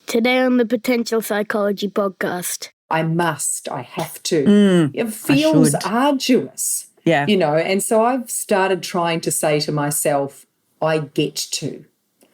Today on the Potential Psychology podcast. I have to. It feels arduous. Yeah. And so I've started trying to say to myself, I get to.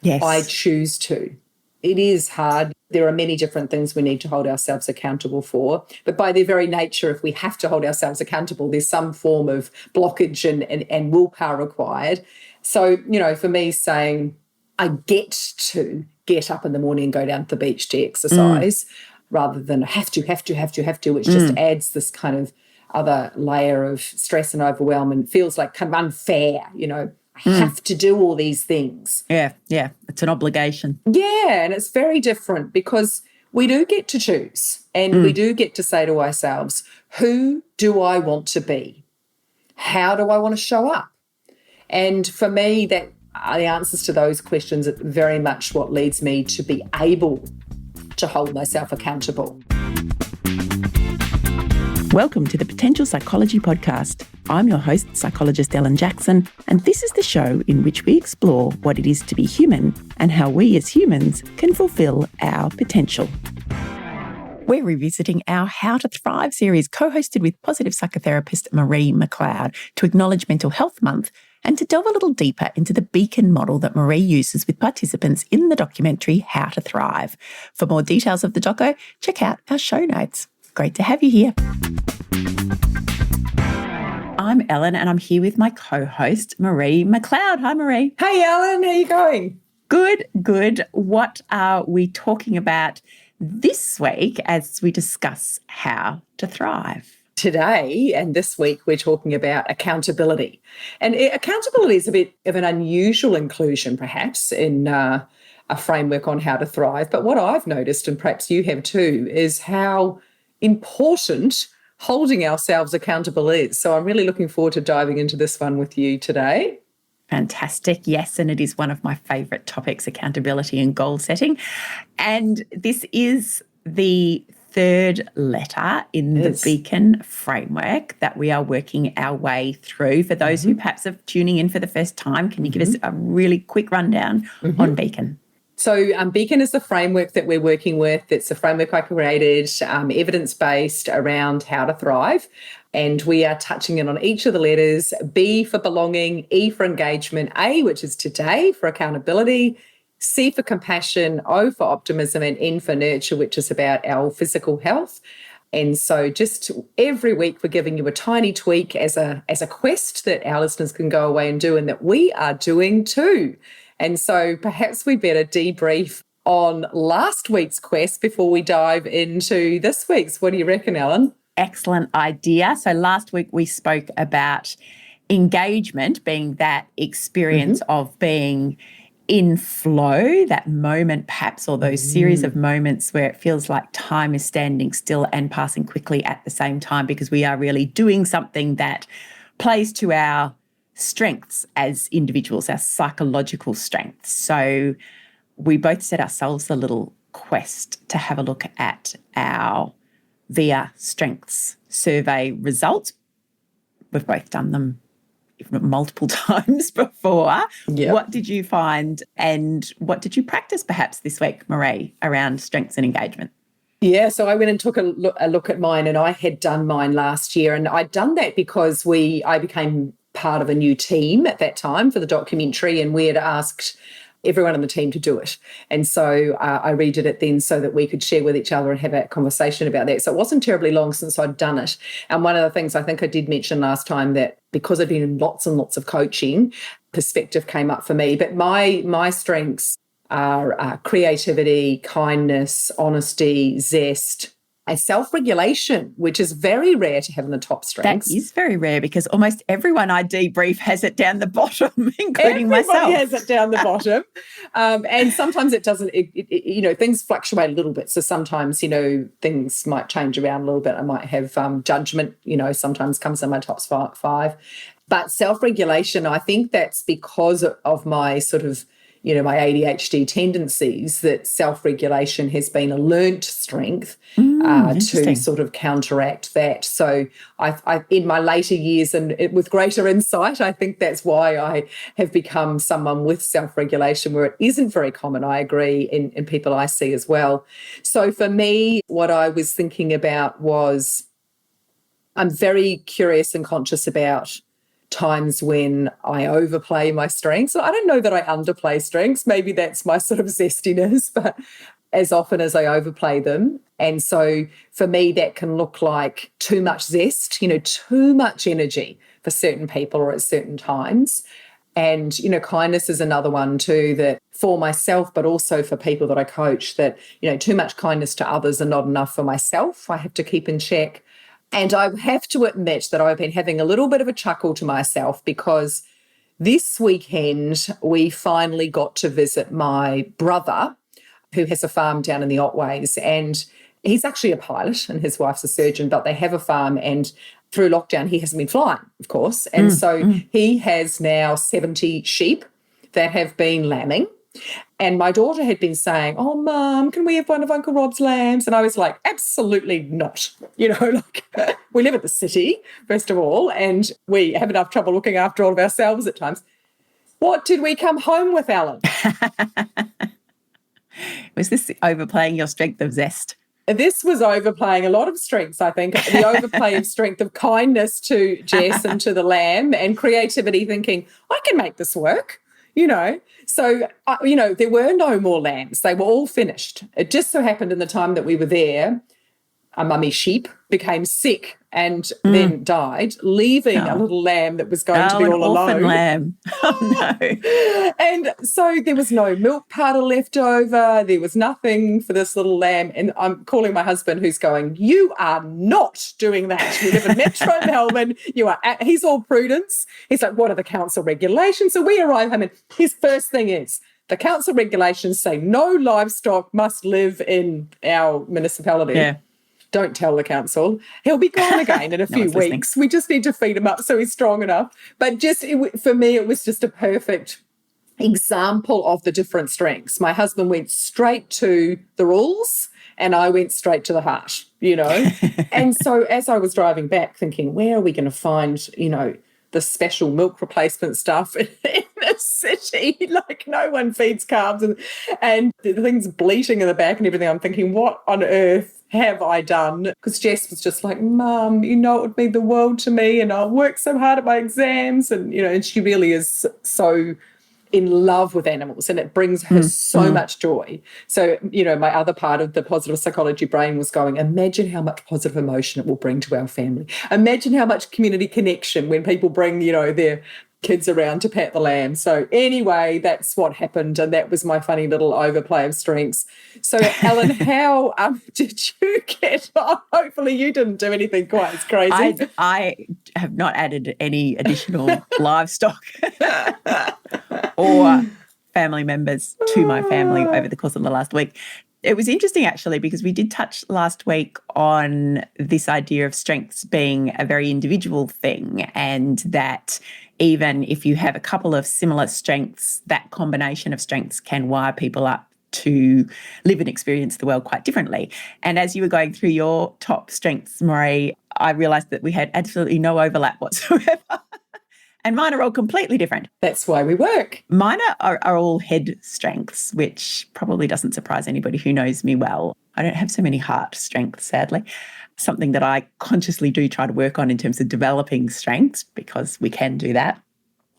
Yes. I choose to. It is hard. There are many different things we need to hold ourselves accountable for. But by their very nature, if we have to hold ourselves accountable, there's some form of blockage and willpower required. So, for me saying, I get to get up in the morning and go down to the beach to exercise rather than have to, which just adds this kind of other layer of stress and overwhelm and feels like kind of unfair, I have to do all these things. Yeah. It's an obligation. Yeah, and it's very different because we do get to choose and we do get to say to ourselves, who do I want to be? How do I want to show up? And for me, that the answers to those questions are very much what leads me to be able to hold myself accountable. Welcome to the Potential Psychology podcast. I'm your host, psychologist Ellen Jackson, and this is the show in which we explore what it is to be human and how we as humans can fulfill our potential. We're revisiting our How to Thrive series, co-hosted with positive psychotherapist Marie McLeod, to acknowledge Mental Health Month and to delve a little deeper into the beacon model that Marie uses with participants in the documentary How to Thrive. For more details of the doco, check out our show notes. Great to have you here. I'm Ellen and I'm here with my co-host Marie McLeod. Hi, Marie. Hey, Ellen. How you going? Good. What are we talking about this week as we discuss how to thrive? Today and this week, we're talking about accountability. And accountability is a bit of an unusual inclusion, perhaps, in a framework on how to thrive. But what I've noticed, and perhaps you have too, is how important holding ourselves accountable is. So I'm really looking forward to diving into this one with you today. Fantastic. Yes, and it is one of my favourite topics, accountability and goal setting. And this is the third letter in the Beacon framework that we are working our way through. For those who perhaps are tuning in for the first time, can you give us a really quick rundown on Beacon? So Beacon is the framework that we're working with. It's a framework I created, evidence-based, around how to thrive. And we are touching in on each of the letters: B for belonging, E for engagement, A, which is today, for accountability, C for compassion, O for optimism, and N for nurture, which is about our physical health. And so just every week we're giving you a tiny tweak as a quest that our listeners can go away and do, and that we are doing too. And so perhaps we better debrief on last week's quest before we dive into this week's. What do you reckon, Ellen? Excellent idea. So last week we spoke about engagement being that experience of being in flow, that moment perhaps, or those series of moments where it feels like time is standing still and passing quickly at the same time, because we are really doing something that plays to our strengths as individuals, our psychological strengths. So we both set ourselves a little quest to have a look at our VIA strengths survey results. We've both done them, if not multiple times before. Yep. What did you find and what did you practice perhaps this week, Marie, around strengths and engagement? Yeah, so I went and took a look at mine, and I had done mine last year, and I'd done that because I became part of a new team at that time for the documentary, and we had asked everyone on the team to do it. And so I redid it then so that we could share with each other and have a conversation about that. So it wasn't terribly long since I'd done it. And one of the things I think I did mention last time, that because I've been in lots and lots of coaching, perspective came up for me. But my strengths are creativity, kindness, honesty, zest, and self-regulation, which is very rare to have in the top strengths. That is very rare, because almost everyone I debrief has it down the bottom, including myself. Everybody has it down the bottom. And sometimes it doesn't, things fluctuate a little bit. So sometimes, things might change around a little bit. I might have judgment, sometimes comes in my top five. But self-regulation, I think that's because of my sort of, my ADHD tendencies, that self-regulation has been a learnt strength to sort of counteract that. So I in my later years and with greater insight, I think that's why I have become someone with self-regulation where it isn't very common, I agree, in people I see as well. So for me, what I was thinking about was I'm very curious and conscious about times when I overplay my strengths. I don't know that I underplay strengths. Maybe that's my sort of zestiness, but as often as I overplay them. And so for me, that can look like too much zest, too much energy for certain people or at certain times. And, kindness is another one too, that for myself, but also for people that I coach, that, too much kindness to others and not enough for myself, I have to keep in check. And I have to admit that I've been having a little bit of a chuckle to myself because this weekend we finally got to visit my brother, who has a farm down in the Otways. And he's actually a pilot and his wife's a surgeon, but they have a farm. And through lockdown, he hasn't been flying, of course. And so he has now 70 sheep that have been lambing. And my daughter had been saying, "Oh, Mum, can we have one of Uncle Rob's lambs?" And I was like, absolutely not. We live in the city, first of all, and we have enough trouble looking after all of ourselves at times. What did we come home with, Alan? Was this overplaying your strength of zest? This was overplaying a lot of strengths, I think. The overplay of strength of kindness to Jess and to the lamb and creativity, thinking, I can make this work. So, there were no more lambs. They were all finished. It just so happened in the time that we were there, a mummy sheep became sick and then died, leaving a little lamb that was going to be all alone. Orphan lamb. Oh, no. And so there was no milk powder left over. There was nothing for this little lamb. And I'm calling my husband who's going, "You are not doing that. We live in Metro Melbourne. He's all prudence." He's like, "What are the council regulations?" So we arrive home and his first thing is, the council regulations say no livestock must live in our municipality. Yeah. Don't tell the council. He'll be gone again in a few weeks. Listening. We just need to feed him up so he's strong enough. But for me, it was just a perfect example of the different strengths. My husband went straight to the rules and I went straight to the heart, And so as I was driving back thinking, where are we going to find, the special milk replacement stuff in the city? Like no one feeds calves and the thing's bleating in the back and everything. I'm thinking, what on earth have I done? Because Jess was just like, "Mum, it would mean the world to me and I'll work so hard at my exams." And, and she really is so in love with animals and it brings her so much joy. So, my other part of the positive psychology brain was going, imagine how much positive emotion it will bring to our family. Imagine how much community connection when people bring, their kids around to pat the lamb. So anyway, that's what happened and that was my funny little overplay of strengths. So Ellen, how did you get on? Hopefully you didn't do anything quite as crazy. I have not added any additional livestock or family members to my family over the course of the last week. It was interesting actually because we did touch last week on this idea of strengths being a very individual thing and that even if you have a couple of similar strengths, that combination of strengths can wire people up to live and experience the world quite differently. And as you were going through your top strengths, Marie, I realised that we had absolutely no overlap whatsoever. And mine are all completely different. That's why we work. Mine are all head strengths, which probably doesn't surprise anybody who knows me well. I don't have so many heart strengths, sadly. Something that I consciously do try to work on in terms of developing strengths because we can do that.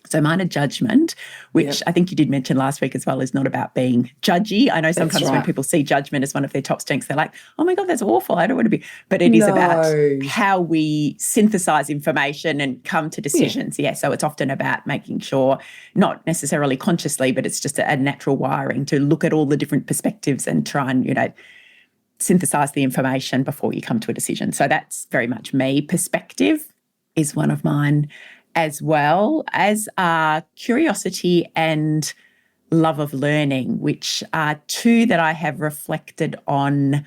So mine are judgment, which I think you did mention last week as well, is not about being judgy. I know sometimes when people see judgment as one of their top strengths, they're like, "Oh my God, that's awful. I don't want to be." But it is about how we synthesize information and come to decisions. Yeah. So it's often about making sure, not necessarily consciously, but it's just a natural wiring to look at all the different perspectives and try and, synthesize the information before you come to a decision. So that's very much me. Perspective is one of mine, as well as curiosity and love of learning, which are two that I have reflected on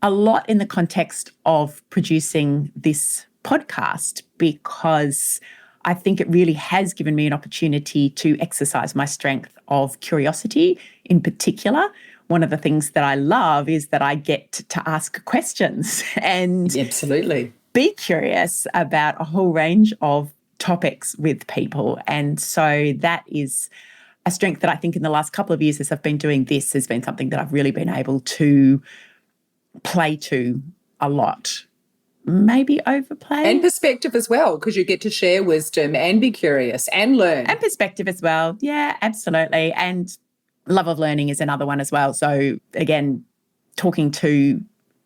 a lot in the context of producing this podcast because I think it really has given me an opportunity to exercise my strength of curiosity in particular. One of the things that I love is that I get to ask questions and absolutely be curious about a whole range of topics with people. And so that is a strength that I think in the last couple of years as I've been doing this has been something that I've really been able to play to a lot. Maybe overplay. And perspective as well, because you get to share wisdom and be curious and learn. And perspective as well. Yeah, absolutely. And love of learning is another one as well. So again, talking to,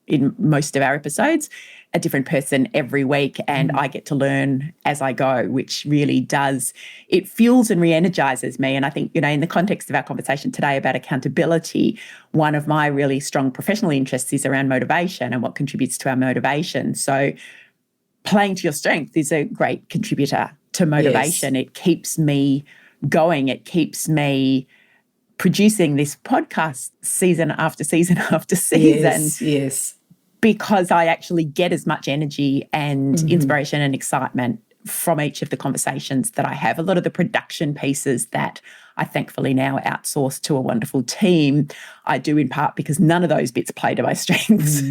in most of our episodes, a different person every week, and I get to learn as I go, which really does, it fuels and re-energizes me. And I think, in the context of our conversation today about accountability, one of my really strong professional interests is around motivation and what contributes to our motivation. So playing to your strength is a great contributor to motivation. Yes. It keeps me going. It keeps me producing this podcast season after season after season. Yes. Because I actually get as much energy and inspiration and excitement from each of the conversations that I have. A lot of the production pieces that I thankfully now outsource to a wonderful team, I do in part because none of those bits play to my strengths.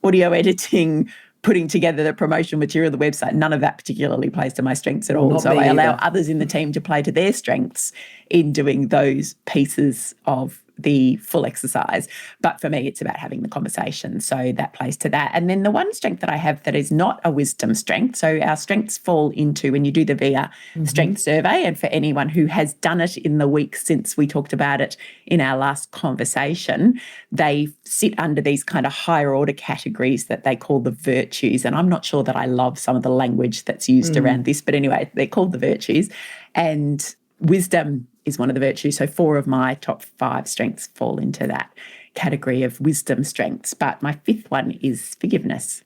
Audio editing, putting together the promotional material, the website, none of that particularly plays to my strengths at all. So I allow others in the team to play to their strengths in doing those pieces of the full exercise. But for me, it's about having the conversation. So that plays to that. And then the one strength that I have that is not a wisdom strength. So our strengths fall into when you do the VIA strength survey. And for anyone who has done it in the week since we talked about it in our last conversation, they sit under these kind of higher order categories that they call the virtues. And I'm not sure that I love some of the language that's used around this, but anyway, they're called the virtues. And wisdom is one of the virtues. So 4 of my top 5 strengths fall into that category of wisdom strengths. But my 5th one is forgiveness,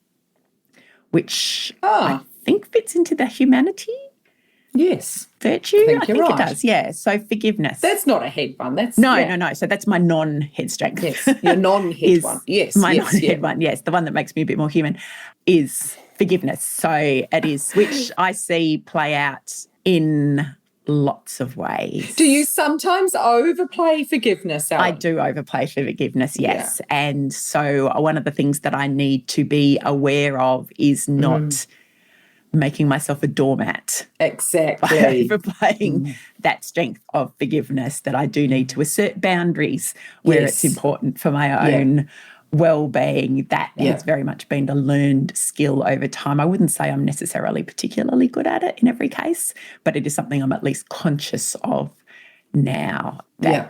which I think fits into the humanity virtue. I think it does. Yeah. So forgiveness. That's not a head one. That's no. So that's my non-head strength. Yes, your non-head one. Yes. My non-head one. Yes. The one that makes me a bit more human is forgiveness. So it is, which I see play out in lots of ways. Do you sometimes overplay forgiveness, Ellen? I do overplay forgiveness, yes. Yeah. And so one of the things that I need to be aware of is not making myself a doormat. Exactly. By overplaying that strength of forgiveness, that I do need to assert boundaries where it's important for my own well-being. That has very much been a learned skill over time. I wouldn't say I'm necessarily particularly good at it in every case, but it is something I'm at least conscious of now, that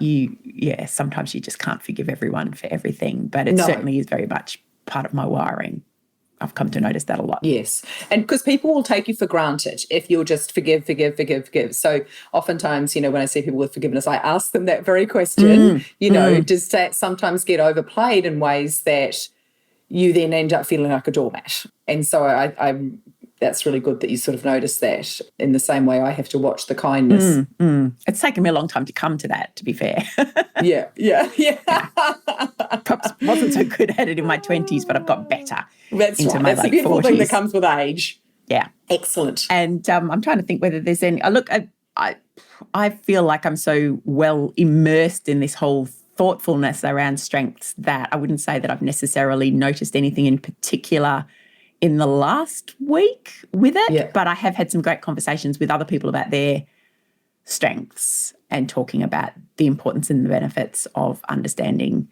sometimes you just can't forgive everyone for everything, but it certainly is very much part of my wiring. I've come to notice that a lot. Yes. And because people will take you for granted if you'll just forgive. So oftentimes, when I see people with forgiveness, I ask them that very question, does that sometimes get overplayed in ways that you then end up feeling like a doormat? And so I'm that's really good that you sort of notice that, in the same way I have to watch the kindness. It's taken me a long time to come to that, to be fair. Yeah. Perhaps wasn't so good at it in my 20s, but I've got better That's into right. my That's late a beautiful 40s. thing that comes with age. Yeah. Excellent. And I'm trying to think whether there's any... I feel like I'm so well immersed in this whole thoughtfulness around strengths that I wouldn't say that I've necessarily noticed anything in particular in the last week with it, but I have had some great conversations with other people about their strengths and talking about the importance and the benefits of understanding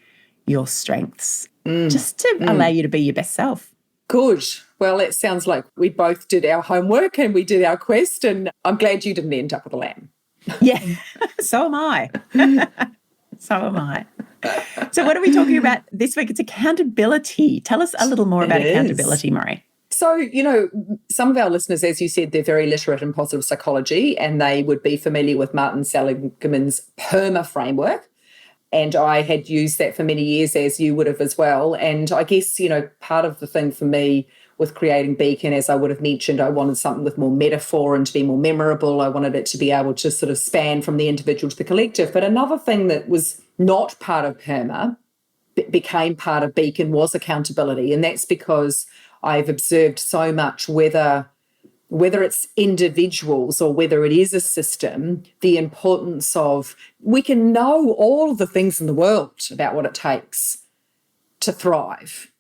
your strengths, just to allow you to be your best self. Good. Well, it sounds like we both did our homework and we did our quest, and I'm glad you didn't end up with a lamb. Yeah, so am I. So am I. So what are we talking about this week? It's accountability. Tell us a little more about accountability, Marie. So, some of our listeners, as you said, they're very literate in positive psychology, and they would be familiar with Martin Seligman's PERMA framework. And I had used that for many years, as you would have as well. And I guess, part of the thing for me with creating Beacon, as I would have mentioned, I wanted something with more metaphor and to be more memorable. I wanted it to be able to sort of span from the individual to the collective. But another thing that was not part of PERMA, became part of Beacon, was accountability. And that's because I've observed so much, whether whether it's individuals or whether it is a system, the importance of, we can know all of the things in the world about what it takes to thrive,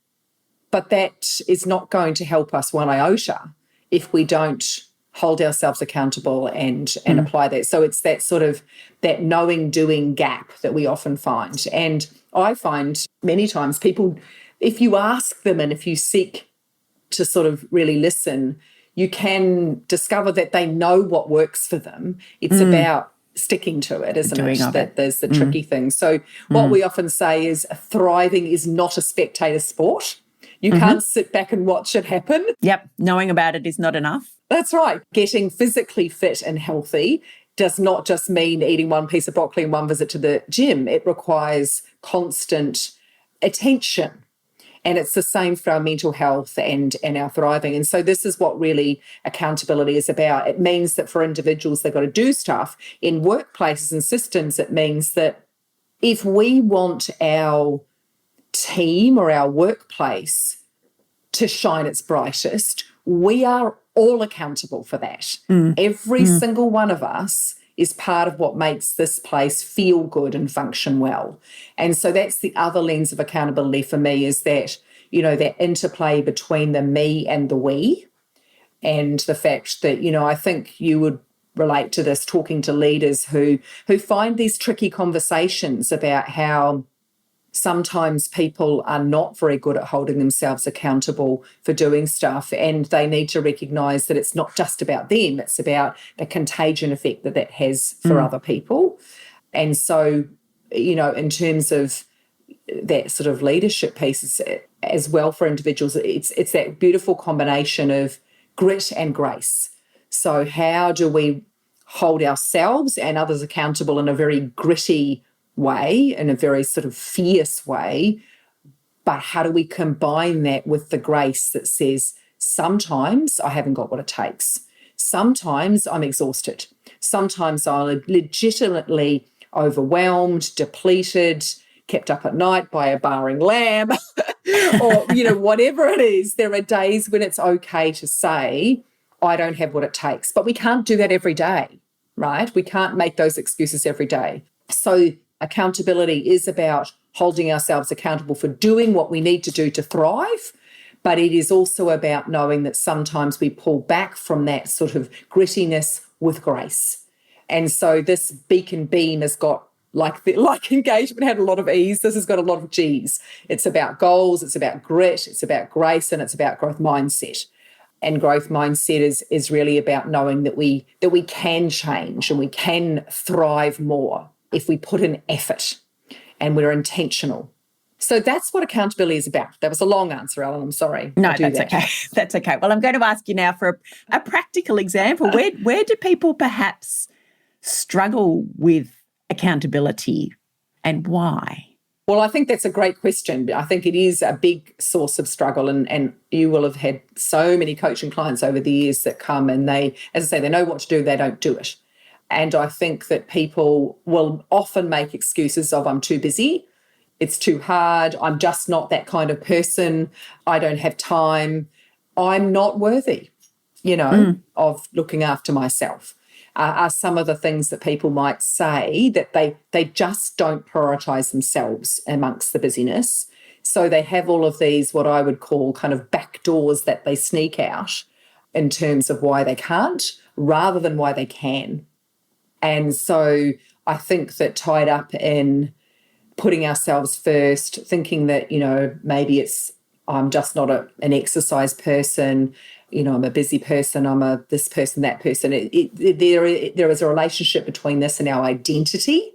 but that is not going to help us one iota if we don't hold ourselves accountable and apply that. So it's that sort of that knowing doing gap that we often find. And I find many times people, if you ask them and if you seek to sort of really listen, you can discover that they know what works for them. It's about sticking to it, isn't it? That there's the tricky thing. So what we often say is thriving is not a spectator sport. You can't sit back and watch it happen. Yep. Knowing about it is not enough. That's right. Getting physically fit and healthy does not just mean eating one piece of broccoli and one visit to the gym. It requires constant attention. And it's the same for our mental health and our thriving. And so this is what really accountability is about. It means that for individuals, they've got to do stuff. In workplaces and systems, it means that if we want our team or our workplace to shine its brightest, we are all accountable for that. Every single one of us is part of what makes this place feel good and function well. And so that's the other lens of accountability for me, is that, that interplay between the me and the we, and the fact that, I think you would relate to this talking to leaders who find these tricky conversations about how sometimes people are not very good at holding themselves accountable for doing stuff, and they need to recognise that it's not just about them, it's about the contagion effect that has for other people. And so, in terms of that sort of leadership piece as well for individuals, it's that beautiful combination of grit and grace. So how do we hold ourselves and others accountable in a very gritty way, in a very sort of fierce way, but how do we combine that with the grace that says, sometimes I haven't got what it takes. Sometimes I'm exhausted. Sometimes I'm legitimately overwhelmed, depleted, kept up at night by a barring lamb, or, whatever it is. There are days when it's okay to say, I don't have what it takes. But we can't do that every day, right? We can't make those excuses every day. So accountability is about holding ourselves accountable for doing what we need to do to thrive, but it is also about knowing that sometimes we pull back from that sort of grittiness with grace. And so this beacon beam has got, like engagement had a lot of E's, this has got a lot of G's. It's about goals, it's about grit, it's about grace, and it's about growth mindset. And growth mindset is really about knowing that we can change and we can thrive more if we put in effort and we're intentional. So that's what accountability is about. That was a long answer, Ellen. I'm sorry. No, that's okay. That's okay. Well, I'm going to ask you now for a practical example. Where do people perhaps struggle with accountability, and why? Well, I think that's a great question. I think it is a big source of struggle, and you will have had so many coaching clients over the years that come and they, as I say, they know what to do, they don't do it. And I think that people will often make excuses of, I'm too busy, it's too hard, I'm just not that kind of person, I don't have time, I'm not worthy, of looking after myself. Are some of the things that people might say, that they just don't prioritise themselves amongst the busyness. So they have all of these, what I would call kind of back doors that they sneak out in terms of why they can't, rather than why they can. And so I think that tied up in putting ourselves first, thinking that, maybe it's, I'm just not an exercise person, I'm a busy person, I'm a this person, that person. There is a relationship between this and our identity,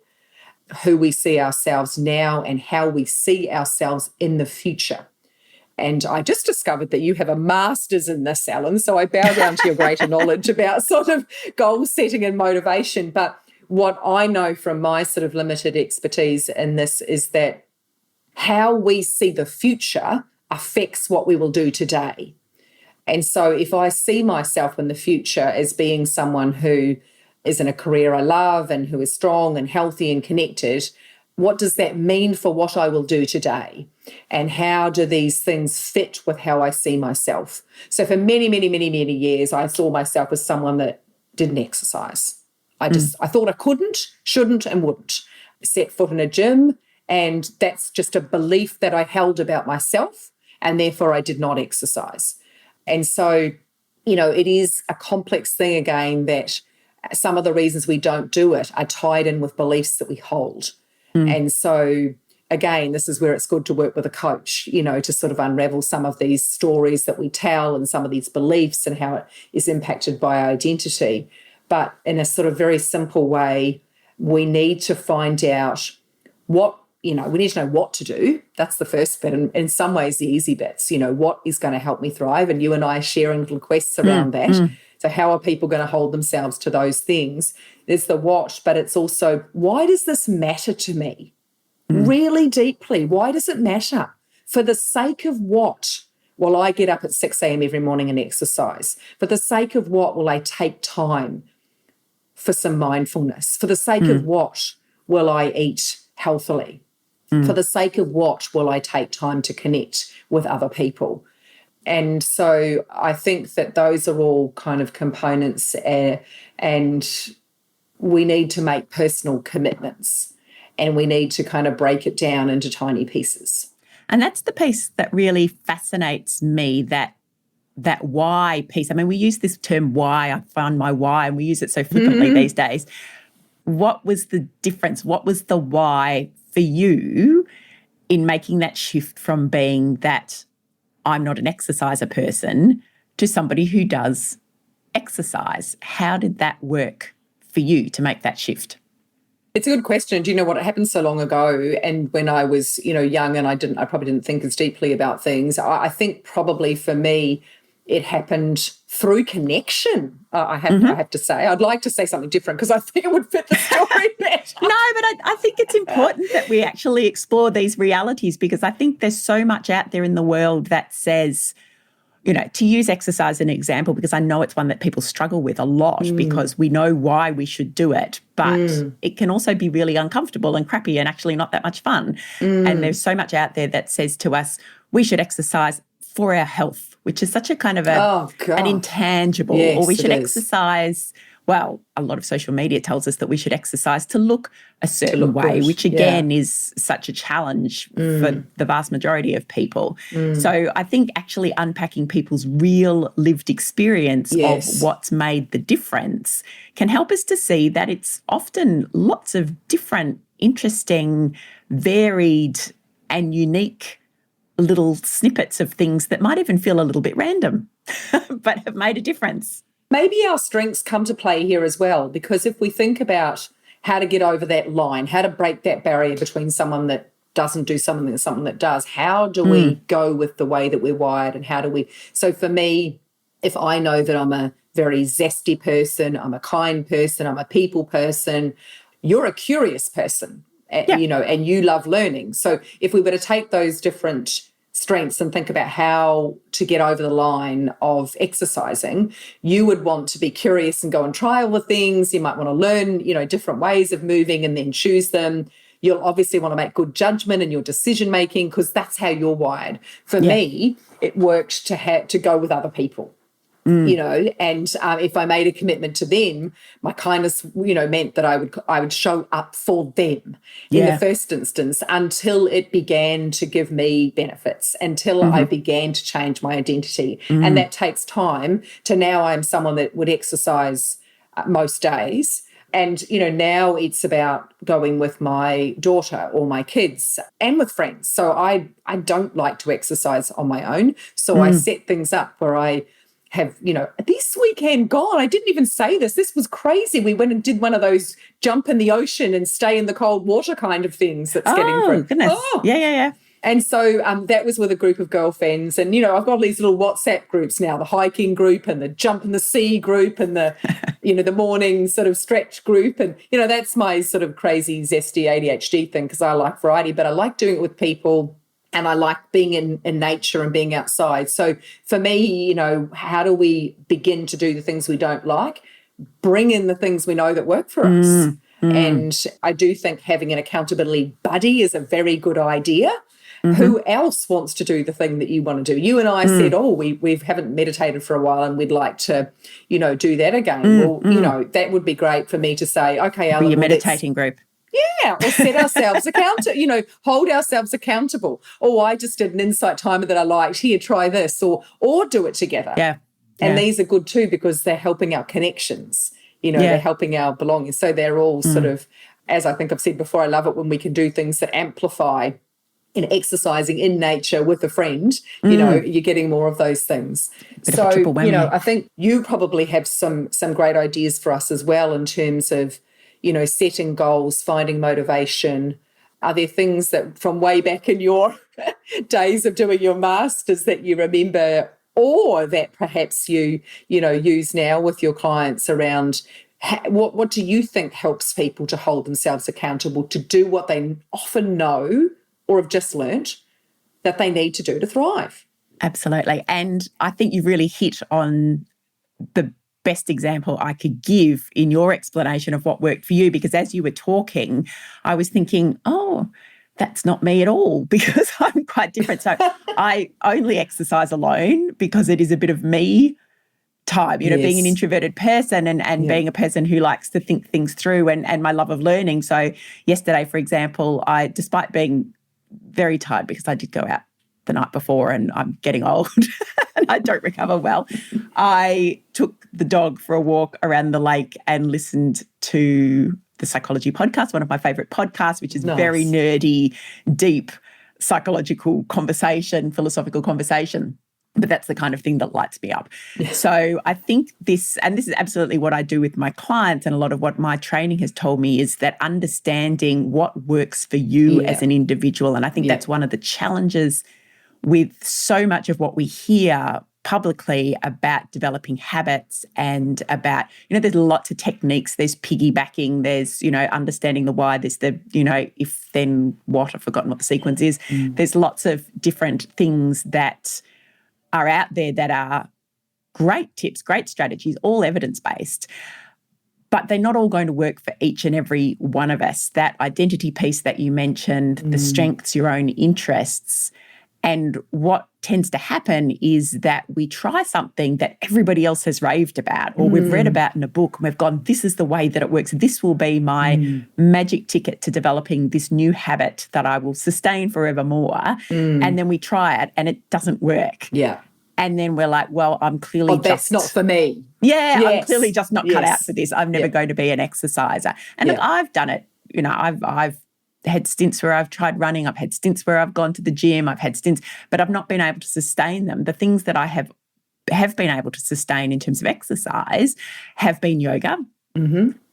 who we see ourselves now and how we see ourselves in the future. And I just discovered that you have a master's in this, Ellen, so I bow down to your greater knowledge about sort of goal setting and motivation. But what I know from my sort of limited expertise in this is that how we see the future affects what we will do today. And so if I see myself in the future as being someone who is in a career I love and who is strong and healthy and connected, what does that mean for what I will do today? And how do these things fit with how I see myself? So for many, many, many, many years, I saw myself as someone that didn't exercise. I thought I couldn't, shouldn't, and wouldn't set foot in a gym. And that's just a belief that I held about myself. And therefore I did not exercise. And so, it is a complex thing again, that some of the reasons we don't do it are tied in with beliefs that we hold. And so, again, this is where it's good to work with a coach, to sort of unravel some of these stories that we tell and some of these beliefs and how it is impacted by our identity. But in a sort of very simple way, we need to find out we need to know what to do. That's the first bit. And in some ways, the easy bits, what is going to help me thrive? And you and I are sharing little quests around that. So how are people going to hold themselves to those things? There's the what, but it's also, why does this matter to me? Really deeply. Why does it matter? For the sake of what will I get up at 6 a.m. every morning and exercise? For the sake of what will I take time for some mindfulness? For the sake of what will I eat healthily? For the sake of what will I take time to connect with other people? And so I think that those are all kind of components, and we need to make personal commitments, and we need to kind of break it down into tiny pieces. And that's the piece that really fascinates me, that why piece. I mean, we use this term why, I found my why, and we use it so flippantly these days. What was the difference? What was the why for you in making that shift from being that I'm not an exerciser person to somebody who does exercise? How did that work for you to make that shift? It's a good question. Do you know what? It happened so long ago, and when I was, young, and I probably didn't think as deeply about things. I think probably for me, it happened through connection. I have to say. I'd like to say something different because I think it would fit the story better. No, but I think it's important that we actually explore these realities, because I think there's so much out there in the world that says, to use exercise as an example, because I know it's one that people struggle with a lot because we know why we should do it, but it can also be really uncomfortable and crappy and actually not that much fun. And there's so much out there that says to us, we should exercise for our health, which is such a kind of an intangible, yes, or we should exercise. Well, a lot of social media tells us that we should exercise to look a certain way, which again is such a challenge for the vast majority of people. So I think actually unpacking people's real lived experience of what's made the difference can help us to see that it's often lots of different, interesting, varied and unique little snippets of things that might even feel a little bit random, but have made a difference. Maybe our strengths come to play here as well, because if we think about how to get over that line, how to break that barrier between someone that doesn't do something and someone that does, how do we go with the way that we're wired, and how do we... So for me, if I know that I'm a very zesty person, I'm a kind person, I'm a people person, you're a curious person, and you love learning. So if we were to take those different strengths and think about how to get over the line of exercising, you would want to be curious and go and try all the things. You might want to learn, different ways of moving and then choose them. You'll obviously want to make good judgment in your decision making, because that's how you're wired. For me, it worked to go with other people. And if I made a commitment to them, my kindness, meant that I would show up for them in the first instance, until it began to give me benefits, until I began to change my identity. And that takes time. To now I'm someone that would exercise most days. And, now it's about going with my daughter or my kids and with friends. So I don't like to exercise on my own. So I set things up where I have, this weekend, God, I didn't even say this. This was crazy. We went and did one of those jump in the ocean and stay in the cold water kind of things that's getting through. Goodness. Oh, yeah. And so that was with a group of girlfriends. And, I've got these little WhatsApp groups now, the hiking group and the jump in the sea group and the, the morning sort of stretch group. And, that's my sort of crazy, zesty ADHD thing, because I like variety, but I like doing it with people. And I like being in nature and being outside. So for me, how do we begin to do the things we don't like? Bring in the things we know that work for us. And I do think having an accountability buddy is a very good idea. Who else wants to do the thing that you want to do? You and I said, we haven't meditated for a while and we'd like to, do that again. That would be great for me to say, okay, Alan, be a meditating group. Yeah, or set ourselves accountable, hold ourselves accountable. Oh, I just did an insight timer that I liked. Here, try this, or do it together. Yeah. And these are good too because they're helping our connections. They're helping our belonging. So they're all sort of, as I think I've said before, I love it when we can do things that amplify. In exercising in nature with a friend, you're getting more of those things. So, I think you probably have some great ideas for us as well in terms of, setting goals, finding motivation. Are there things that from way back in your days of doing your masters that you remember or that perhaps you use now with your clients around what do you think helps people to hold themselves accountable to do what they often know or have just learnt that they need to do to thrive? Absolutely. And I think you really hit on the best example I could give in your explanation of what worked for you, because as you were talking, I was thinking, that's not me at all, because I'm quite different. So I only exercise alone because it is a bit of me time, being an introverted person and being a person who likes to think things through and my love of learning. So yesterday, for example, despite being very tired because I did go out the night before and I'm getting old and I don't recover well, I took the dog for a walk around the lake and listened to the Psychology Podcast, one of my favourite podcasts, which is very nerdy, deep psychological conversation, philosophical conversation. But that's the kind of thing that lights me up. Yeah. So I think this is absolutely what I do with my clients, and a lot of what my training has told me is that understanding what works for you as an individual. And I think that's one of the challenges with so much of what we hear publicly about developing habits and about, there's lots of techniques. There's piggybacking, there's, understanding the why, there's the, if then what, I've forgotten what the sequence is. There's lots of different things that are out there that are great tips, great strategies, all evidence-based, but they're not all going to work for each and every one of us. That identity piece that you mentioned, the strengths, your own interests. And what tends to happen is that we try something that everybody else has raved about or we've read about in a book and we've gone, this is the way that it works. This will be my magic ticket to developing this new habit that I will sustain forevermore. And then we try it and it doesn't work. Yeah. And then we're like, well, I'm clearly that's not for me. Yeah, I'm clearly just not cut out for this. I'm never going to be an exerciser. And look, I've done it. I've had stints where I've tried running. I've had stints where I've gone to the gym. I've had stints, but I've not been able to sustain them. The things that I have been able to sustain in terms of exercise have been yoga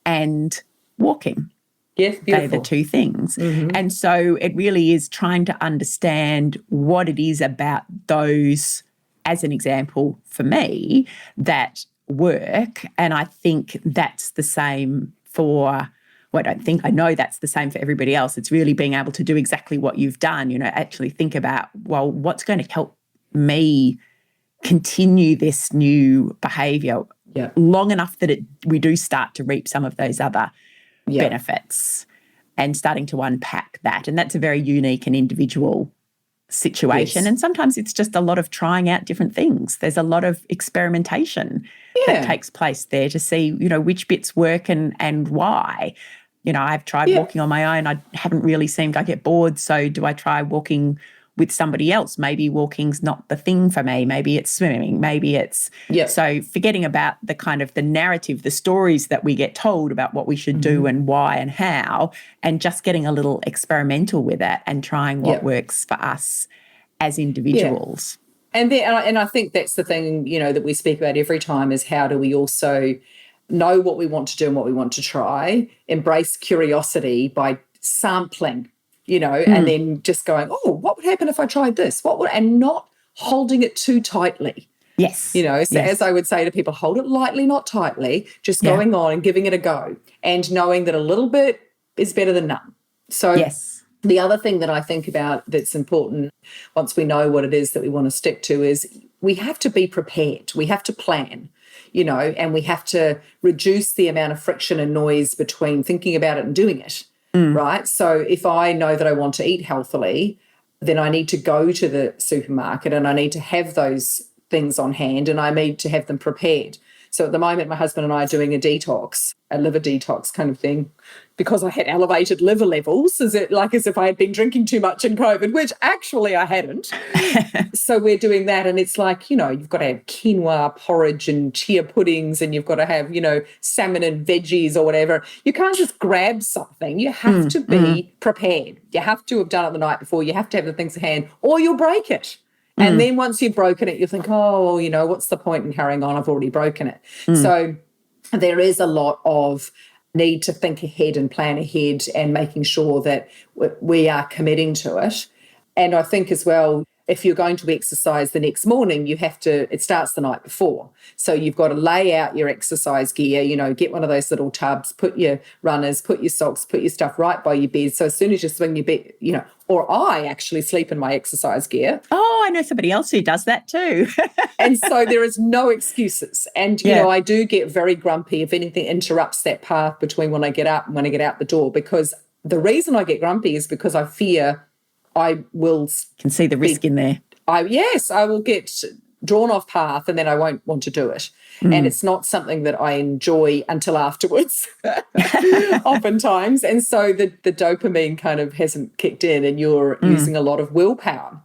and walking. Yes, beautiful. They're the two things. And so it really is trying to understand what it is about those, as an example for me, that work. And I think that's the same for, I know that's the same for everybody else. It's really being able to do exactly what you've done, actually think about, well, what's going to help me continue this new behaviour long enough that we do start to reap some of those other benefits, and starting to unpack that. And that's a very unique and individual situation. And sometimes it's just a lot of trying out different things. There's a lot of experimentation that takes place there to see, which bits work and why. I've tried walking on my own. I haven't really seemed, I get bored. So do I try walking with somebody else? Maybe walking's not the thing for me. Maybe it's swimming. Maybe it's, so forgetting about the kind of the narrative, the stories that we get told about what we should do and why and how, and just getting a little experimental with it and trying what works for us as individuals. And I think that's the thing, that we speak about every time is how do we also know what we want to do and what we want to try, embrace curiosity by sampling, and then just going, what would happen if I tried this? And not holding it too tightly. Yes. So as I would say to people, hold it lightly, not tightly, just going on and giving it a go and knowing that a little bit is better than none. So the other thing that I think about that's important once we know what it is that we want to stick to is we have to be prepared. We have to plan, and we have to reduce the amount of friction and noise between thinking about it and doing it, right? So if I know that I want to eat healthily, then I need to go to the supermarket and I need to have those things on hand and I need to have them prepared. So at the moment, my husband and I are doing a detox, a liver detox kind of thing, because I had elevated liver levels, as if I had been drinking too much in COVID, which actually I hadn't. So we're doing that, and it's like, you've got to have quinoa porridge and chia puddings, and you've got to have, salmon and veggies or whatever. You can't just grab something. You have to be prepared. You have to have done it the night before. You have to have the things at hand, or you'll break it. And then once you've broken it, you think, oh, well, what's the point in carrying on? I've already broken it. So there is a lot of need to think ahead and plan ahead and making sure that we are committing to it. And I think as well, if you're going to exercise the next morning, it starts the night before. So you've got to lay out your exercise gear, get one of those little tubs, put your runners, put your socks, put your stuff right by your bed. So as soon as you swing your bed, or I actually sleep in my exercise gear. Oh, I know somebody else who does that too. And so there is no excuses. And, I do get very grumpy if anything interrupts that path between when I get up and when I get out the door, because the reason I get grumpy is because I fear I will... Can see the risk in there. I will get drawn off path and then I won't want to do it. And it's not something that I enjoy until afterwards, oftentimes. And so the dopamine kind of hasn't kicked in and you're using a lot of willpower.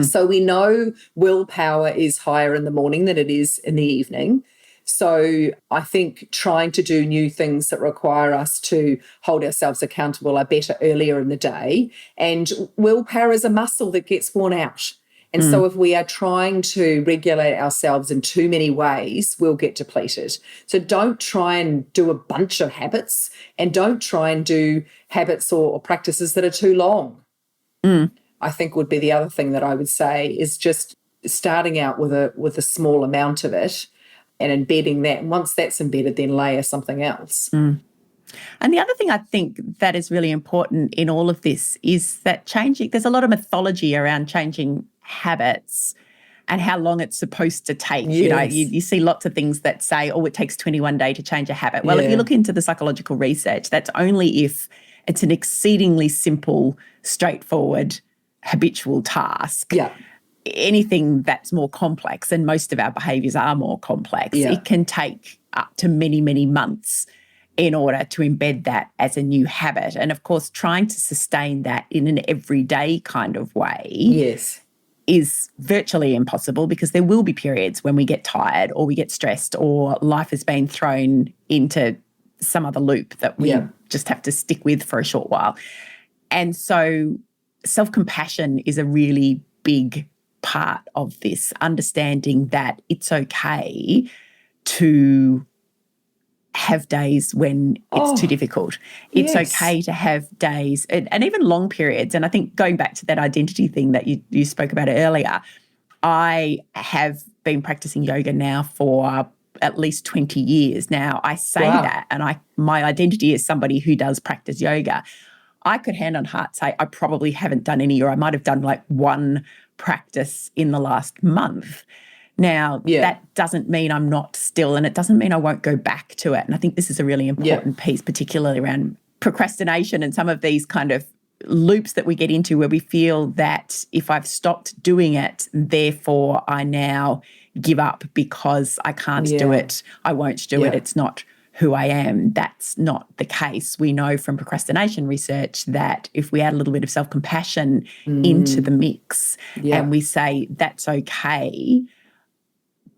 So we know willpower is higher in the morning than it is in the evening. So I think trying to do new things that require us to hold ourselves accountable are better earlier in the day. And willpower is a muscle that gets worn out. And so if we are trying to regulate ourselves in too many ways, we'll get depleted. So don't try and do a bunch of habits, and don't try and do habits or practices that are too long. I think would be the other thing that I would say, is just starting out with a small amount of it and embedding that. And once that's embedded, then layer something else. And the other thing I think that is really important in all of this is that there's a lot of mythology around changing habits and how long it's supposed to take. Yes. You see lots of things that say, it takes 21 days to change a habit. Well, if you look into the psychological research, that's only if it's an exceedingly simple, straightforward, habitual task. Yeah. Anything that's more complex, and most of our behaviours are more complex, it can take up to many, many months in order to embed that as a new habit. And, of course, trying to sustain that in an everyday kind of way is virtually impossible, because there will be periods when we get tired or we get stressed or life has been thrown into some other loop that we just have to stick with for a short while. And so self-compassion is a really big part of this, understanding that it's okay to have days when it's too difficult. It's okay to have days and even long periods. And I think going back to that identity thing that you spoke about earlier, I have been practicing yoga now for at least 20 years. Now, I say that, and my identity is somebody who does practice yoga. I could hand on heart say I probably haven't done any, or I might have done like one practice in the last month. Now, that doesn't mean I'm not still, and it doesn't mean I won't go back to it. And I think this is a really important piece, particularly around procrastination and some of these kind of loops that we get into where we feel that if I've stopped doing it, therefore I now give up because I can't do it, I won't do it, it's not who I am. That's not the case. We know from procrastination research that if we add a little bit of self-compassion into the mix and we say, that's okay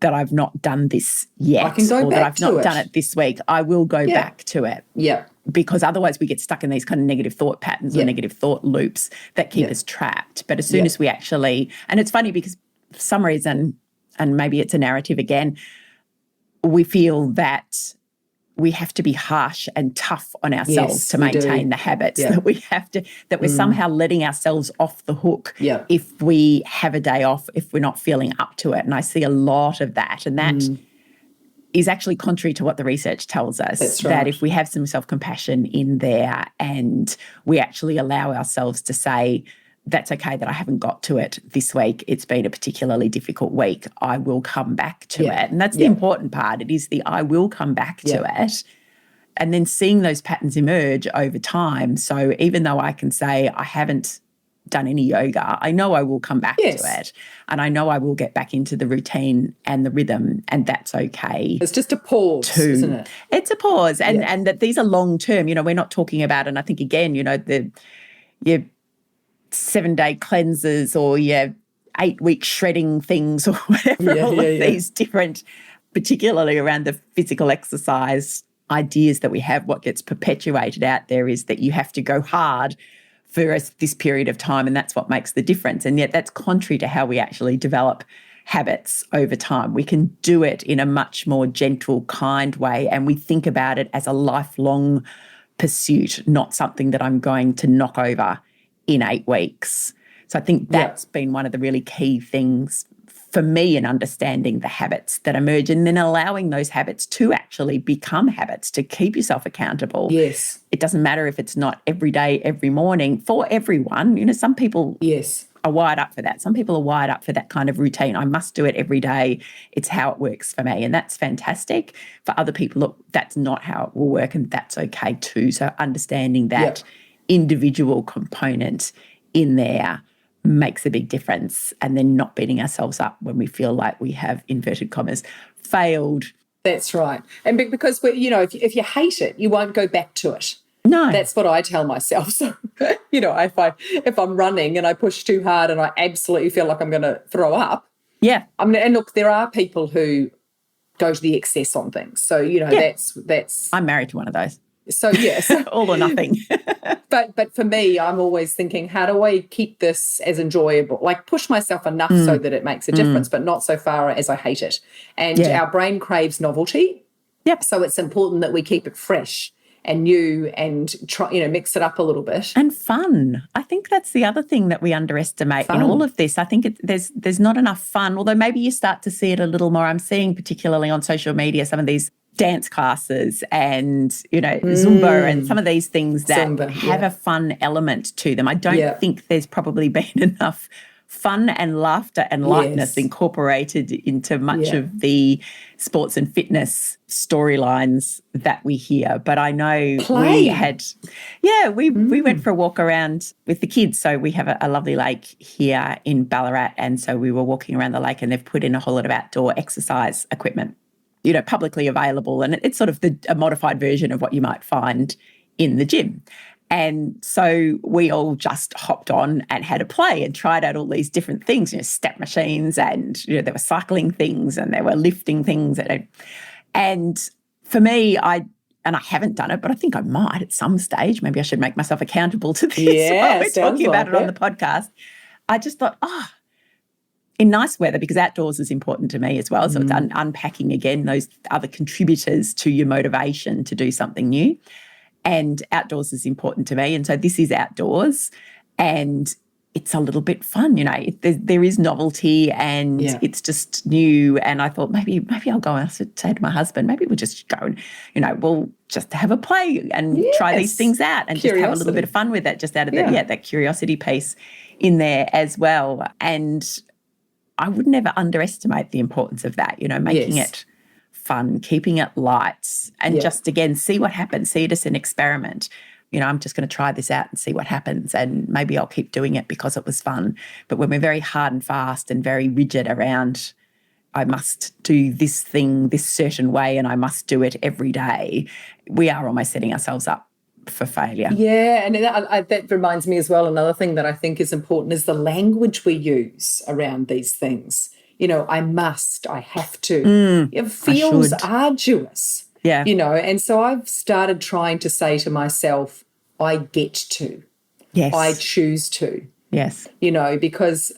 that I've not done this yet, I can go or back that I've to not it. done it this week, I will go back to it. Yeah. Because otherwise we get stuck in these kind of negative thought patterns or negative thought loops that keep us trapped. But as soon as we actually, and it's funny because for some reason, and maybe it's a narrative again, we feel that we have to be harsh and tough on ourselves to maintain the habits, that we have to, that we're somehow letting ourselves off the hook if we have a day off, if we're not feeling up to it. And I see a lot of that. And that is actually contrary to what the research tells us. That's that right. if we have some self-compassion in there and we actually allow ourselves to say, that's okay that I haven't got to it this week, it's been a particularly difficult week, I will come back to it. And that's the important part. It is the I will come back to it. And then seeing those patterns emerge over time. So even though I can say I haven't done any yoga, I know I will come back Yes. to it, and I know I will get back into the routine and the rhythm, and that's okay. It's just a pause, isn't it? It's a pause, and that these are long term. We're not talking about, and I think again, your 7-day cleanses or your 8-week shredding things or whatever, all of these different, particularly around the physical exercise ideas that we have. What gets perpetuated out there is that you have to go hard for this period of time, and that's what makes the difference. And yet that's contrary to how we actually develop habits over time. We can do it in a much more gentle, kind way, and we think about it as a lifelong pursuit, not something that I'm going to knock over in 8 weeks. So I think that's been one of the really key things for me in understanding the habits that emerge, and then allowing those habits to actually become habits, to keep yourself accountable. Yes. It doesn't matter if it's not every day, every morning for everyone. Some people are wired up for that. Some people are wired up for that kind of routine. I must do it every day. It's how it works for me. And that's fantastic. For other people, look, that's not how it will work, and that's okay too. So understanding that individual component in there makes a big difference, and then not beating ourselves up when we feel like we have, inverted commas, failed. That's right. And because, if you hate it, you won't go back to it. No. That's what I tell myself. So, if I'm running and I push too hard and I absolutely feel like I'm going to throw up. Yeah. And look, there are people who go to the excess on things. So, that's. I'm married to one of those. So, yes. All or nothing. But for me, I'm always thinking, how do I keep this as enjoyable? Like push myself enough so that it makes a difference, but not so far as I hate it. And our brain craves novelty. Yep. So it's important that we keep it fresh and new and try, mix it up a little bit. And fun. I think that's the other thing that we underestimate in all of this. I think there's not enough fun, although maybe you start to see it a little more. I'm seeing particularly on social media some of these dance classes and, Zumba and some of these things that have a fun element to them. I don't think there's probably been enough fun and laughter and lightness incorporated into much of the sports and fitness storylines that we hear. But I know we had, we went for a walk around with the kids. So we have a lovely lake here in Ballarat, and so we were walking around the lake, and they've put in a whole lot of outdoor exercise equipment, publicly available. And it's sort of a modified version of what you might find in the gym. And so we all just hopped on and had a play and tried out all these different things, step machines, and, there were cycling things and there were lifting things. And for me, I haven't done it, but I think I might at some stage. Maybe I should make myself accountable to this while we're talking about it on the podcast. I just thought, in nice weather, because outdoors is important to me as well. So it's unpacking again those other contributors to your motivation to do something new. And outdoors is important to me. And so this is outdoors, and it's a little bit fun, there is novelty, and it's just new. And I thought maybe I'll go, and I said to my husband, maybe we'll just go and, we'll just have a play and try these things out and just have a little bit of fun with it, just out of that curiosity piece in there as well. And I would never underestimate the importance of that, making it fun, keeping it light, and just, again, see what happens, see it as an experiment. I'm just going to try this out and see what happens, and maybe I'll keep doing it because it was fun. But when we're very hard and fast and very rigid around, I must do this thing this certain way and I must do it every day, we are almost setting ourselves up for failure. Yeah, and that reminds me as well, another thing that I think is important is the language we use around these things. I must, I have to. It feels arduous. Yeah. And so I've started trying to say to myself, I get to. Yes. I choose to. Yes. Because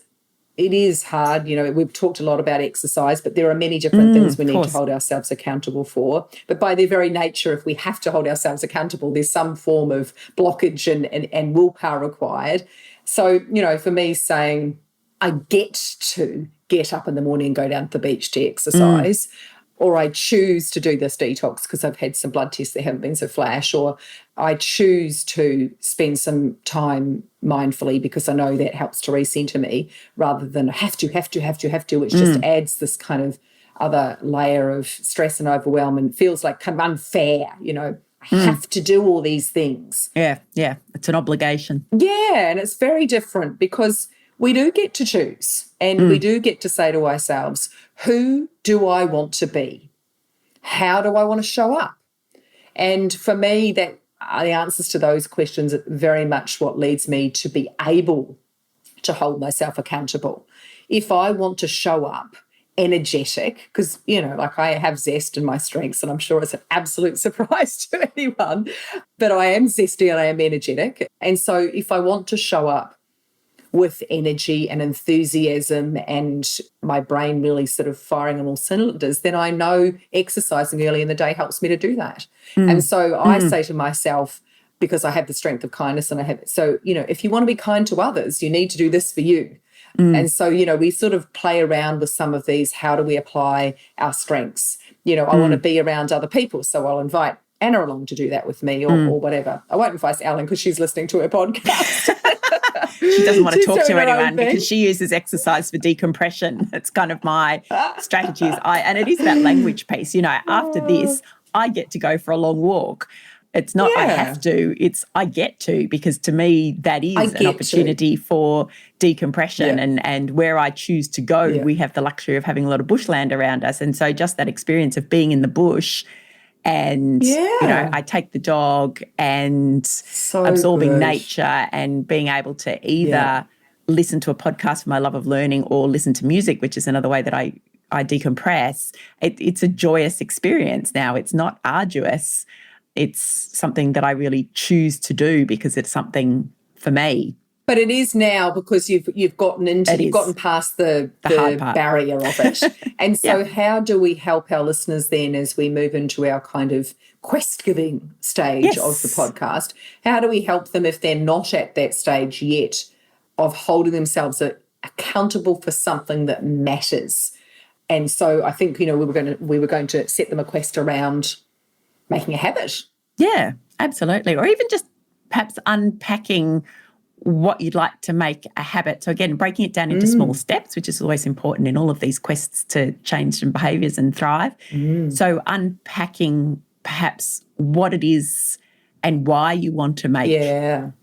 it is hard. We've talked a lot about exercise, but there are many different things we need to hold ourselves accountable for. But by their very nature, if we have to hold ourselves accountable, there's some form of blockage and willpower required. So, for me, saying I get to get up in the morning and go down to the beach to exercise, or I choose to do this detox because I've had some blood tests that haven't been so flash, or I choose to spend some time mindfully because I know that helps to recenter me, rather than have to, which just adds this kind of other layer of stress and overwhelm and feels like kind of unfair, have to do all these things. Yeah. It's an obligation. Yeah, and it's very different because we do get to choose and we do get to say to ourselves, who do I want to be? How do I want to show up? And for me, that the answers to those questions are very much what leads me to be able to hold myself accountable. If I want to show up energetic, because, like I have zest in my strengths, and I'm sure it's an absolute surprise to anyone, but I am zesty and I am energetic. And so if I want to show up with energy and enthusiasm and my brain really sort of firing on all cylinders, then I know exercising early in the day helps me to do that. And so I say to myself, because I have the strength of kindness and if you want to be kind to others, you need to do this for you. And so, we sort of play around with some of these, how do we apply our strengths? I want to be around other people, so I'll invite Anna along to do that with me or whatever. I won't invite Ellen because she's listening to her podcast. She doesn't want to talk to anyone because she uses exercise for decompression. It's kind of my strategies. And it is that language piece. After this, I get to go for a long walk. It's not I have to, it's I get to, because to me that is an opportunity for decompression. And where I choose to go, we have the luxury of having a lot of bushland around us. And so just that experience of being in the bush and, I take the dog and absorbing nature and being able to either listen to a podcast for my love of learning or listen to music, which is another way that I decompress. It's a joyous experience now. It's not arduous. It's something that I really choose to do because it's something for me. But it is now because you've gotten past the barrier of it. And so how do we help our listeners then as we move into our kind of quest-giving stage of the podcast? How do we help them if they're not at that stage yet of holding themselves accountable for something that matters? And so I think, we were going to set them a quest around making a habit. Yeah, absolutely. Or even just perhaps unpacking what you'd like to make a habit. So again, breaking it down into small steps, which is always important in all of these quests to change some behaviours and thrive. So unpacking perhaps what it is and why you want to make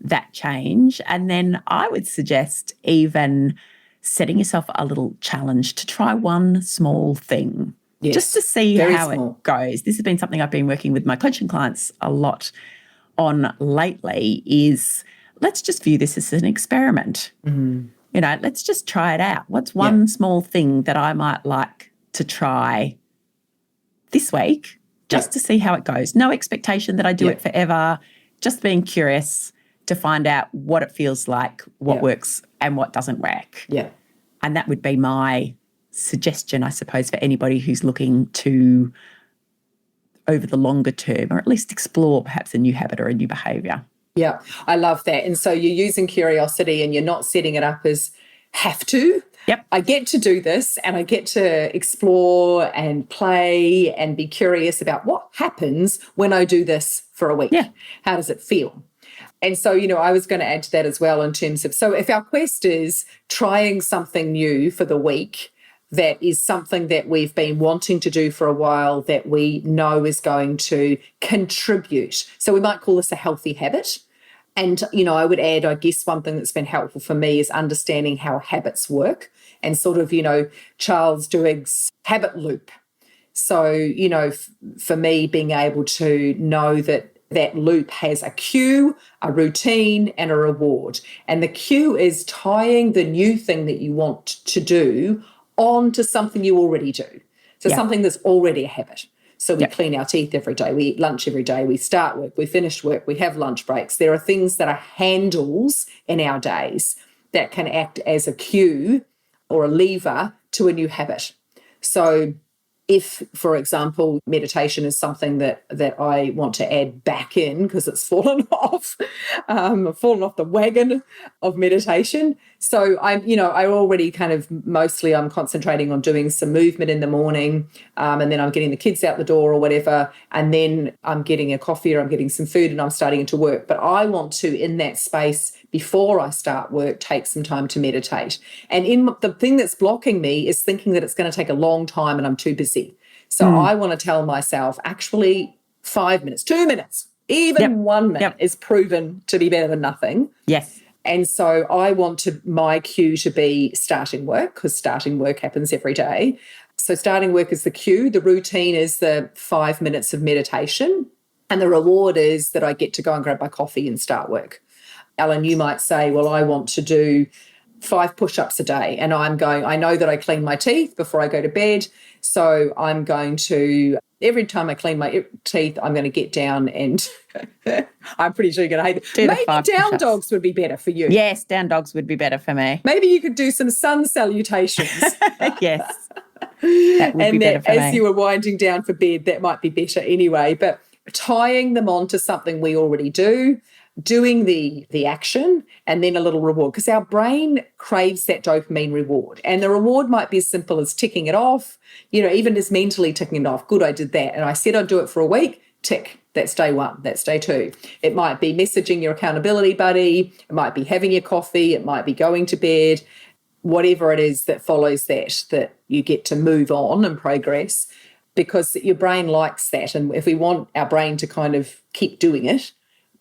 that change. And then I would suggest even setting yourself a little challenge to try one small thing. Just to see how it goes. This has been something I've been working with my coaching clients a lot on lately is let's just view this as an experiment. Let's just try it out. What's one small thing that I might like to try this week just to see how it goes? No expectation that I do it forever, just being curious to find out what it feels like, what works and what doesn't work. And that would be my suggestion, I suppose, for anybody who's looking to, over the longer term, or at least explore perhaps a new habit or a new behaviour. Yeah, I love that. And so you're using curiosity and you're not setting it up as have to. I get to do this and I get to explore and play and be curious about what happens when I do this for a week. How does it feel? And so, I was going to add to that as well in terms of, so if our quest is trying something new for the week, that is something that we've been wanting to do for a while that we know is going to contribute. So we might call this a healthy habit. And, I would add, I guess one thing that's been helpful for me is understanding how habits work and sort of, Charles Duhigg's habit loop. So, for me, being able to know that loop has a cue, a routine, and a reward. And the cue is tying the new thing that you want to do on to something you already do. So something that's already a habit. So we clean our teeth every day, we eat lunch every day, we start work, we finish work, we have lunch breaks. There are things that are handles in our days that can act as a cue or a lever to a new habit. So if, for example, meditation is something that I want to add back in because it's fallen off, fallen off the wagon of meditation. So I already kind of mostly I'm concentrating on doing some movement in the morning, and then I'm getting the kids out the door or whatever, and then I'm getting a coffee or I'm getting some food and I'm starting to work. But I want to, in that space before I start work, take some time to meditate. And the thing that's blocking me is thinking that it's going to take a long time and I'm too busy. So I want to tell myself, actually, 5 minutes, 2 minutes, even 1 minute is proven to be better than nothing. Yes. And so I want my cue to be starting work, because starting work happens every day. So starting work is the cue. The routine is the 5 minutes of meditation. And the reward is that I get to go and grab my coffee and start work. Alan, you might say, well, I want to do 5 push-ups a day. And I know that I clean my teeth before I go to bed. So I'm going to, every time I clean my teeth, I'm going to get down and I'm pretty sure you're going to hate it. Maybe down push-ups. dogs would be better for you. Yes, down dogs would be better for me. Maybe you could do some sun salutations. Yes. That would be better for me. As you were winding down for bed, that might be better anyway. But tying them onto something we already do, doing the action, and then a little reward, because our brain craves that dopamine reward. And the reward might be as simple as ticking it off, even just mentally ticking it off. Good, I did that. And I said I'd do it for a week, tick. That's day 1, that's day 2. It might be messaging your accountability buddy. It might be having your coffee. It might be going to bed. Whatever it is that follows that you get to move on and progress, because your brain likes that. And if we want our brain to kind of keep doing it,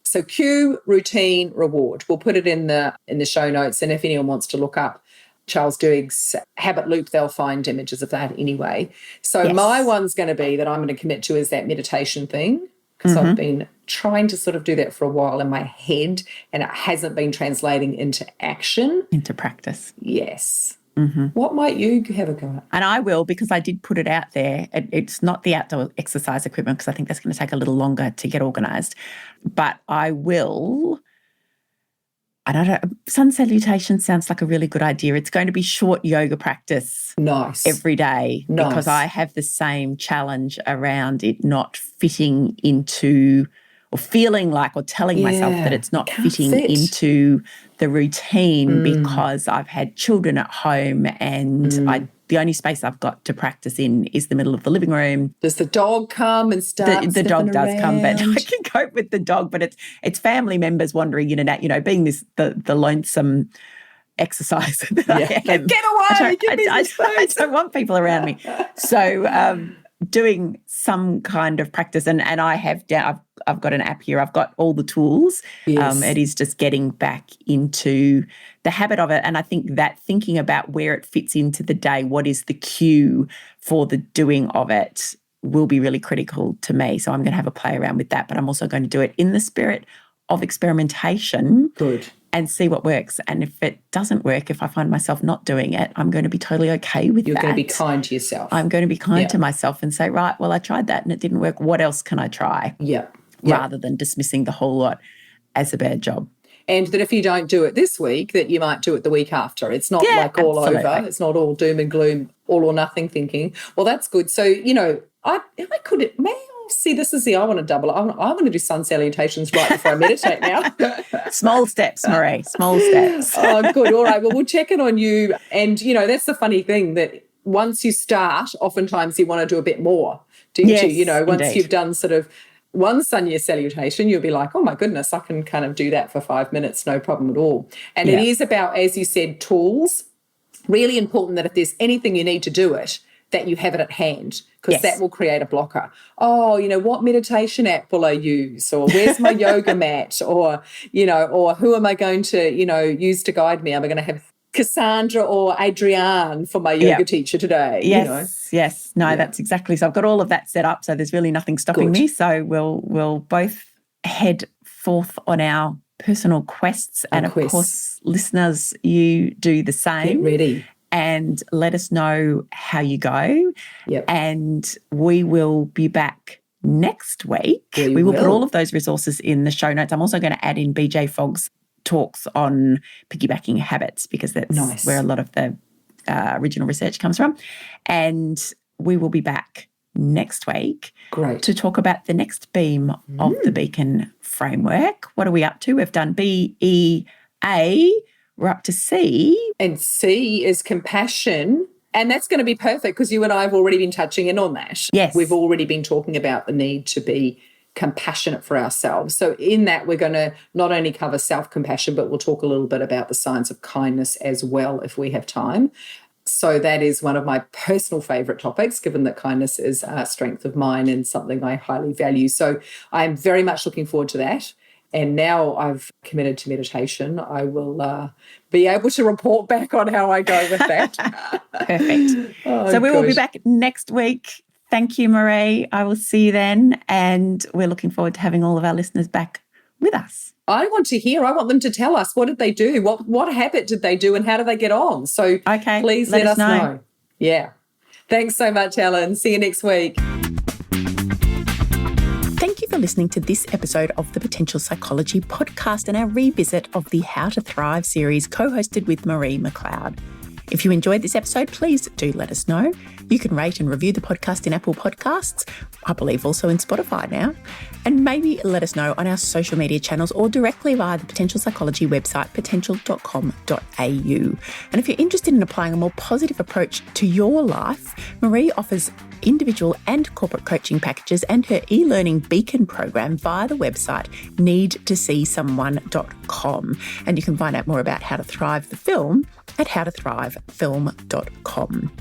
so cue, routine, reward. We'll put it in the show notes. And if anyone wants to look up Charles Duhigg's habit loop, they'll find images of that anyway. So my one's going to be that I'm going to commit to is that meditation thing, because I've been trying to sort of do that for a while in my head, and it hasn't been translating into action. Into practice. Yes. What might you have a go at? And I will, because I did put it out there. It's not the outdoor exercise equipment, because I think that's going to take a little longer to get organised. But I will, I don't know, sun salutation sounds like a really good idea. It's going to be short yoga practice every day, because I have the same challenge around it not fitting into, or feeling like, or telling myself that it's not fitting into the routine, because I've had children at home and the only space I've got to practice in is the middle of the living room. Does the dog come and start? The dog does around? come, but I can cope with the dog. But it's family members wandering in and out. Being the lonesome exerciser that I am. Get away! I don't want people around me. So doing some kind of practice, and I have I've got an app here. I've got all the tools. Yes. It is just getting back into the habit of it. And I think that thinking about where it fits into the day, what is the cue for the doing of it, will be really critical to me. So I'm going to have a play around with that, but I'm also going to do it in the spirit of experimentation. Good. And see what works. And if it doesn't work, if I find myself not doing it, I'm going to be totally okay with that. You're going to be kind to yourself. I'm going to be kind to myself and say, right, well, I tried that and it didn't work. What else can I try? Rather than dismissing the whole lot as a bad job. And that if you don't do it this week, that you might do it the week after. It's not like all over. It's not all doom and gloom, all or nothing thinking. Well, that's good. So, I want to double it. I want to do sun salutations right before I meditate now. Small steps, Marie, small steps. Oh, good. All right. Well, we'll check in on you. And, that's the funny thing, that once you start, oftentimes you want to do a bit more, don't you? Once you've done sort of one sun salutation, you'll be like, oh, my goodness, I can kind of do that for 5 minutes, no problem at all. And it is about, as you said, tools. Really important that if there's anything you need to do it, that you have it at hand, because that will create a blocker. Oh, what meditation app will I use? Or where's my yoga mat? Or, or who am I going to, use to guide me? Am I going to have Cassandra or Adrienne for my yoga teacher today? Yes. No, that's exactly. So I've got all of that set up. So there's really nothing stopping me. So we'll both head forth on our personal quests. And of course, listeners, you do the same. Get ready. And let us know how you go. Yep. And we will be back next week. We will put all of those resources in the show notes. I'm also going to add in BJ Fogg's talks on piggybacking habits, because that's where a lot of the original research comes from. And we will be back next week to talk about the next beam of the Beacon framework. What are we up to? We've done B, E, A. We're up to C. And C is compassion. And that's going to be perfect, because you and I have already been touching in on that. Yes. We've already been talking about the need to be compassionate for ourselves. So in that, we're going to not only cover self-compassion, but we'll talk a little bit about the science of kindness as well, if we have time. So that is one of my personal favourite topics, given that kindness is a strength of mine and something I highly value. So I'm very much looking forward to that. And now I've committed to meditation, I will be able to report back on how I go with that. Perfect. So we will be back next week. Thank you, Marie. I will see you then. And we're looking forward to having all of our listeners back with us. I want to hear. I want them to tell us, what did they do? What habit did they do and how do they get on? So please let us know. Yeah. Thanks so much, Helen. See you next week. Thank you for listening to this episode of the Potential Psychology podcast and our revisit of the How to Thrive series co-hosted with Marie McLeod. If you enjoyed this episode, please do let us know. You can rate and review the podcast in Apple Podcasts, I believe also in Spotify now, and maybe let us know on our social media channels or directly via the Potential Psychology website, potential.com.au. And if you're interested in applying a more positive approach to your life, Marie offers individual and corporate coaching packages and her e-learning beacon program via the website needtoseesomeone.com. And you can find out more about How to Thrive the film at howtothrivefilm.com.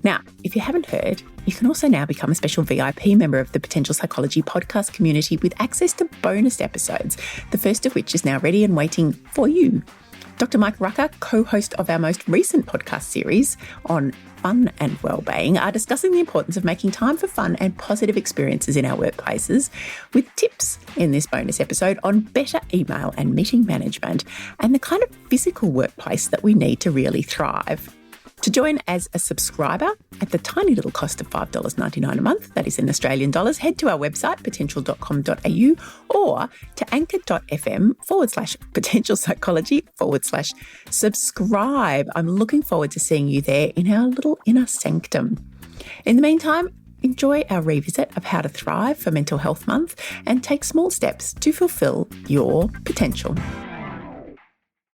Now, if you haven't heard, you can also now become a special VIP member of the Potential Psychology podcast community with access to bonus episodes, the first of which is now ready and waiting for you. Dr. Mike Rucker, co-host of our most recent podcast series on fun and well-being, are discussing the importance of making time for fun and positive experiences in our workplaces, with tips in this bonus episode on better email and meeting management and the kind of physical workplace that we need to really thrive. To join as a subscriber at the tiny little cost of $5.99 a month, that is in Australian dollars, head to our website, potential.com.au, or to anchor.fm/potential psychology/subscribe. I'm looking forward to seeing you there in our little inner sanctum. In the meantime, enjoy our revisit of How to Thrive for Mental Health Month and take small steps to fulfill your potential.